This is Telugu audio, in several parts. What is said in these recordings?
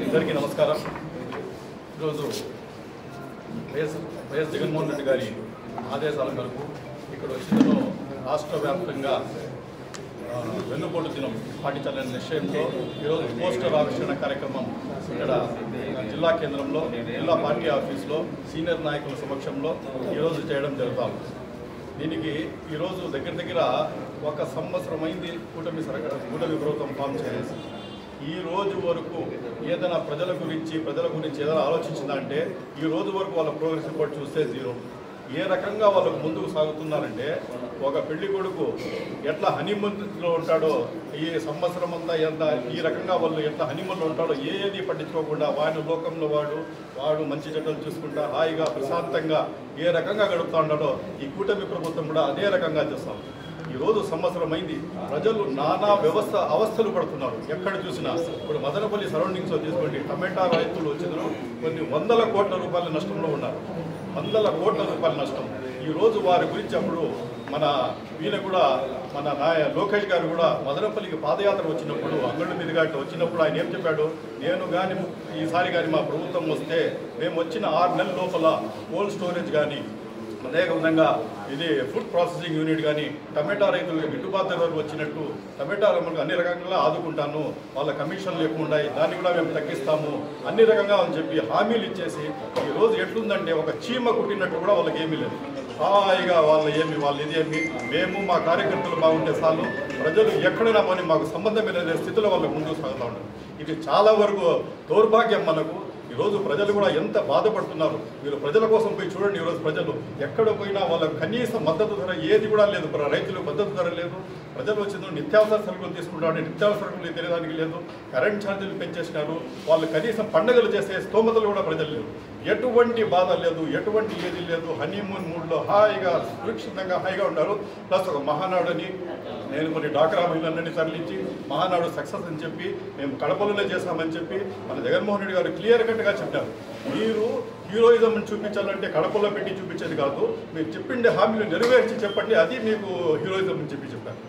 అందరికీ నమస్కారం. ఈరోజు వైఎస్ జగన్మోహన్ రెడ్డి గారి ఆదేశాల మేరకు ఇక్కడ వచ్చినలో రాష్ట్ర వ్యాప్తంగా వెన్నుపోటు దినం పాటించాలనే నిశ్చయంతో ఈరోజు పోస్టర్ ఆవిష్కరణ కార్యక్రమం ఇక్కడ జిల్లా కేంద్రంలో జిల్లా పార్టీ ఆఫీసులో సీనియర్ నాయకుల సమక్షంలో ఈరోజు చేయడం జరుగుతాం. దీనికి ఈరోజు దగ్గర ఒక సంవత్సరం అయింది కూటమి ప్రభుత్వం ఫామ్ చేసి. ఈ రోజు వరకు ఏదైనా ప్రజల గురించి ఏదైనా ఆలోచించిందంటే ఈ రోజు వరకు వాళ్ళ ప్రోగ్రెస్ రిపోర్ట్ చూస్తే జీరో. ఏ రకంగా వాళ్ళకు ముందుకు సాగుతున్నారంటే ఒక పెళ్లి కొడుకు ఎట్లా హనీమూన్లో ఉంటాడో ఈ సంవత్సరం అంతా ఈ రకంగా వాళ్ళు ఎట్లా హనీమూన్లో ఉంటాడో ఏది పట్టించుకోకుండా వాడి లోకంలో వాడు మంచి చెడ్డలు చూసుకుంటా హాయిగా ప్రశాంతంగా ఏ రకంగా గడుపుతూ ఉంటాడో ఈ కూటమి ప్రభుత్వం కూడా అదే రకంగా చేస్తాం. ఈరోజు సంవత్సరం అయింది. ప్రజలు నానా అవస్థలు పడుతున్నారు. ఎక్కడ చూసినా ఇప్పుడు మదనపల్లి సరౌండింగ్స్లో తీసుకోండి, టమాటా రైతులు వచ్చిన కొన్ని వందల కోట్ల రూపాయల నష్టంలో ఉన్నారు. వందల కోట్ల రూపాయల నష్టం. ఈరోజు వారి గురించి అప్పుడు మన లోకేష్ గారు కూడా మదనపల్లికి పాదయాత్ర వచ్చినప్పుడు అంగళ్ళ మీదుగా వచ్చినప్పుడు ఆయన ఏం చెప్పాడు, నేను కానీ ఈసారి కానీ మా ప్రభుత్వం వస్తే మేము వచ్చిన 6 నెలల లోపల కోల్డ్ స్టోరేజ్ కానీ అదేవిధంగా ఇది ఫుడ్ ప్రాసెసింగ్ యూనిట్ కానీ టమాటా రైతులకు గిట్టుబాటు ధరలు వచ్చినట్టు టమాటా రైతులకు అన్ని రకంగా ఆదుకుంటాను, వాళ్ళ కమిషన్లు ఎక్కువ ఉన్నాయి, దాన్ని కూడా మేము తగ్గిస్తాము అన్ని రకంగా అని చెప్పి హామీలు ఇచ్చేసి ఈరోజు ఎట్లుందంటే ఒక చీమ కుట్టినట్టు కూడా వాళ్ళకి ఏమీ లేదు. హాయిగా వాళ్ళు ఇదేమి మేము మా కార్యకర్తలు బాగుంటే చాలు, ప్రజలు ఎక్కడైనా పని మాకు సంబంధం లేని స్థితిలో వాళ్ళకు ముందుకు సాగుతూ ఉంటారు. ఇది చాలా వరకు దౌర్భాగ్యం. మనకు ఈరోజు ప్రజలు కూడా ఎంత బాధపడుతున్నారు. మీరు ప్రజల కోసం పోయి చూడండి. ఈరోజు ప్రజలు ఎక్కడ పోయినా వాళ్ళకు కనీస మద్దతు ధర ఏది కూడా లేదు. రైతులకు మద్దతు ధర లేదు. ప్రజలు వచ్చిన నిత్యావసర సరుకులు తీసుకుంటారు, నిత్యావసర సరుకులు తినడానికి లేదు. కరెంట్ ఛార్జీలు పెంచేసినారు. వాళ్ళు కనీసం పండుగలు చేసే స్తోమతలు కూడా ప్రజలు లేవు. ఎటువంటి బాధ లేదు, ఎటువంటి ఏది లేదు. హనీమూన్ మూడ్లో హాయిగా సురక్షితంగా హాయిగా ఉన్నారు. ప్లస్ ఒక మహానాడుని నేను కొన్ని డాక్రా మహిళలన్నీ తరలించి మహానాడు సక్సెస్ అని చెప్పి మేము కడపలోనే చేశామని చెప్పి మన జగన్మోహన్ రెడ్డి గారు క్లియర్ కట్గా చెప్పారు. మీరు హీరోయిజం చూపించాలంటే కడపలో పెట్టి చూపించేది కాదు, మీరు చెప్పిండే హామీలు నెరవేర్చి చెప్పండి, అది మీకు హీరోయిజం అని చెప్పారు.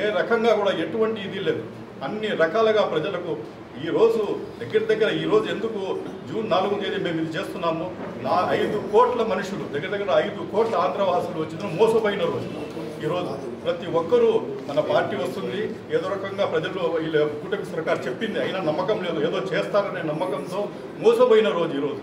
ఏ రకంగా కూడా ఎటువంటి ఇది లేదు. అన్ని రకాలుగా ప్రజలకు ఈరోజు దగ్గర ఈరోజు ఎందుకు జూన్ 4వ తేదీ మేము ఇది చేస్తున్నాము, 5 కోట్ల మనుషులు దగ్గర 5 కోట్ల ఆంధ్రవాసులు వచ్చిన మోసపోయిన రోజు. ఈరోజు ప్రతి ఒక్కరూ మన పార్టీ వస్తుంది ఏదో రకంగా ప్రజలు వీళ్ళ కూటమి సర్కారు చెప్పింది అయినా నమ్మకం లేదు, ఏదో చేస్తారనే నమ్మకంతో మోసపోయిన రోజు. ఈరోజు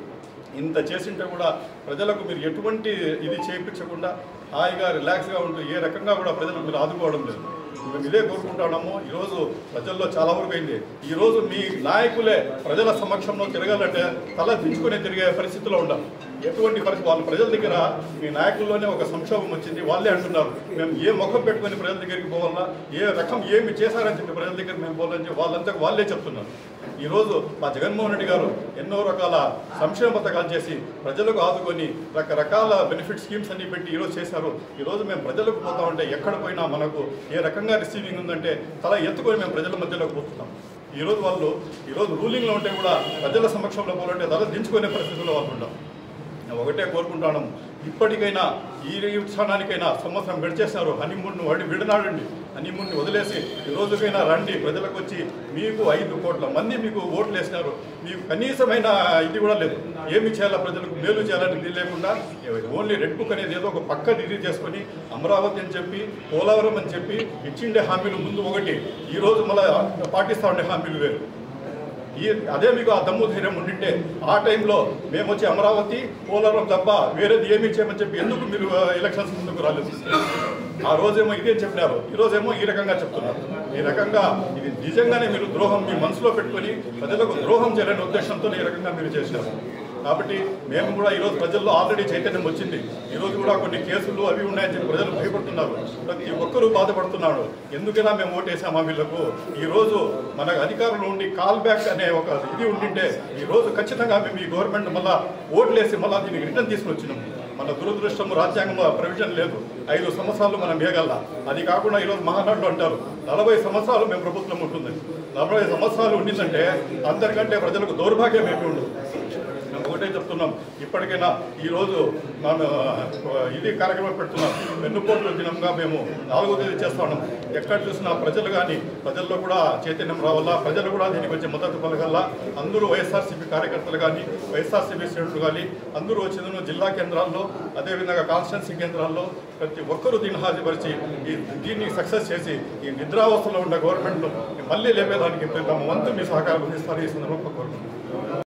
ఇంత చేసింటే కూడా ప్రజలకు మీరు ఎటువంటి ఇది చేయించకుండా హాయిగా రిలాక్స్గా ఉంటూ ఏ రకంగా కూడా ప్రజలకు మీరు ఆదుకోవడం లేదు. మేము ఇదే కోరుకుంటున్నాము. ఈరోజు ప్రజల్లో చాలా వరకు అయింది. ఈరోజు మీ నాయకులే ప్రజల సమక్షంలో తిరగాలంటే తల దించుకునే తిరిగే పరిస్థితిలో ఉండాలి. ఎటువంటి పరిస్థితి వాళ్ళ ప్రజల దగ్గర మీ నాయకుల్లోనే ఒక సంక్షోభం వచ్చింది. వాళ్ళే అంటున్నారు మేము ఏ ముఖం పెట్టుకుని ప్రజల దగ్గరికి పోవాలా, ఏ రకం ఏమి చేశారని చెప్పి ప్రజల దగ్గర మేము పోవాలని చెప్పి వాళ్ళంతా వాళ్ళే చెప్తున్నారు. ఈరోజు మా జగన్మోహన్ రెడ్డి గారు ఎన్నో రకాల సంక్షేమ పథకాలు చేసి ప్రజలకు ఆదుకొని రకరకాల బెనిఫిట్ స్కీమ్స్ అన్ని పెట్టి ఈరోజు చేశారు. ఈరోజు మేము ప్రజలకు పోతా ఉంటే ఎక్కడ పోయినా మనకు ఏ రకంగా రిసీవింగ్ ఉందంటే తల ఎత్తుకొని మేము ప్రజల మధ్యలోకి పోతున్నాం. ఈరోజు రూలింగ్లో ఉంటే కూడా ప్రజల సమక్షంలో పోవాలంటే తల దించుకునే పరిస్థితుల్లో వాళ్ళు ఉంటాం. ఒకటే కోరుకుంటున్నాం, ఇప్పటికైనా ఈ క్షణానికైనా సంవత్సరం గడిచేసినారు. హనీమూన్ను విడనాడండి, హనీమూన్ని వదిలేసి ఈ రోజుకైనా రండి. ప్రజలకు వచ్చి మీకు 5 కోట్ల మంది మీకు ఓట్లు వేసినారు, మీకు కనీసమైన ఇది కూడా లేదు. ఏమి చేయాలా ప్రజలకు మేలు చేయాలని ఇది లేకుండా ఓన్లీ రెడ్ బుక్ అనేది ఏదో ఒక పక్క ఇది చేసుకొని అమరావతి అని చెప్పి పోలవరం అని చెప్పి ఇచ్చిండే హామీలు ముందు ఒకటి, ఈరోజు మళ్ళీ పాటిస్తూ ఉండే హామీలు వేరు. అదే మీకు ఆ దమ్ము ధైర్యం ఉండింటే ఆ టైంలో మేము వచ్చి అమరావతి పోలవరం తప్ప వేరేది ఏమి చేయమని చెప్పి ఎందుకు మీరు ఎలక్షన్స్ ముందుకు రాలేదు? ఆ రోజేమో ఇదే చెప్పినారు, ఈరోజేమో ఈ రకంగా చెప్తున్నారు. ఈ రకంగా ఇది నిజంగానే మీరు ద్రోహం మీ మనసులో పెట్టుకొని ప్రజలకు ద్రోహం చేయాలనే ఉద్దేశంతో ఈ రకంగా మీరు చేసినారు. కాబట్టి మేము కూడా ఈరోజు ప్రజల్లో ఆల్రెడీ చైతన్యం వచ్చింది. ఈరోజు కూడా కొన్ని కేసులు అవి ఉన్నాయని చెప్పి ప్రజలు భయపడుతున్నారు. ప్రతి ఒక్కరూ బాధపడుతున్నాడు. ఎందుకైనా మేము ఓటేసామా వీళ్ళకు? ఈరోజు మన అధికారంలో ఉండి కాల్ బ్యాక్ అనే ఒక ఇది ఉండింటే ఈరోజు ఖచ్చితంగా మేము ఈ గవర్నమెంట్ మళ్ళీ ఓట్లేసి మళ్ళీ దీనికి రిటర్న్ తీసుకుని వచ్చినాము. మన దురదృష్టము రాజ్యాంగంలో ప్రొవిజన్ లేదు. 5 సంవత్సరాలు మనం వేయగల. అది కాకుండా ఈరోజు మహానాడు అంటారు 40 సంవత్సరాలు మేము ప్రభుత్వం ఉంటుంది. 40 సంవత్సరాలు ఉండిందంటే అందరికంటే ప్రజలకు దౌర్భాగ్యం ఏమి ఉండదు. ఒకటే చెప్తున్నాం, ఇప్పటికైనా ఈరోజు మనం ఇది కార్యక్రమం పెడుతున్నాం. వెన్నుపోటు దినంగా మేము 4వ తేదీ చేస్తా ఉన్నాం. ఎక్కడ చూసినా ప్రజల్లో కూడా చైతన్యం రావాలా, ప్రజలు కూడా దీనికి వచ్చి మద్దతు పలకాలా. అందరూ వైఎస్ఆర్సీపీ కార్యకర్తలు కానీ వైఎస్ఆర్సీపీ శ్రేణులు కానీ అందరూ వచ్చిన జిల్లా కేంద్రాల్లో అదేవిధంగా కాన్స్టిట్యున్సీ కేంద్రాల్లో ప్రతి ఒక్కరూ దీన్ని హాజరుపరిచి దీన్ని సక్సెస్ చేసి ఈ నిద్రావస్థలో ఉన్న గవర్నమెంట్ను మళ్ళీ లేపేదానికి తమ వంతు మీ సహకారం అందిస్తారు ఈ సందర్భంగా కోరుకుంటున్నాను.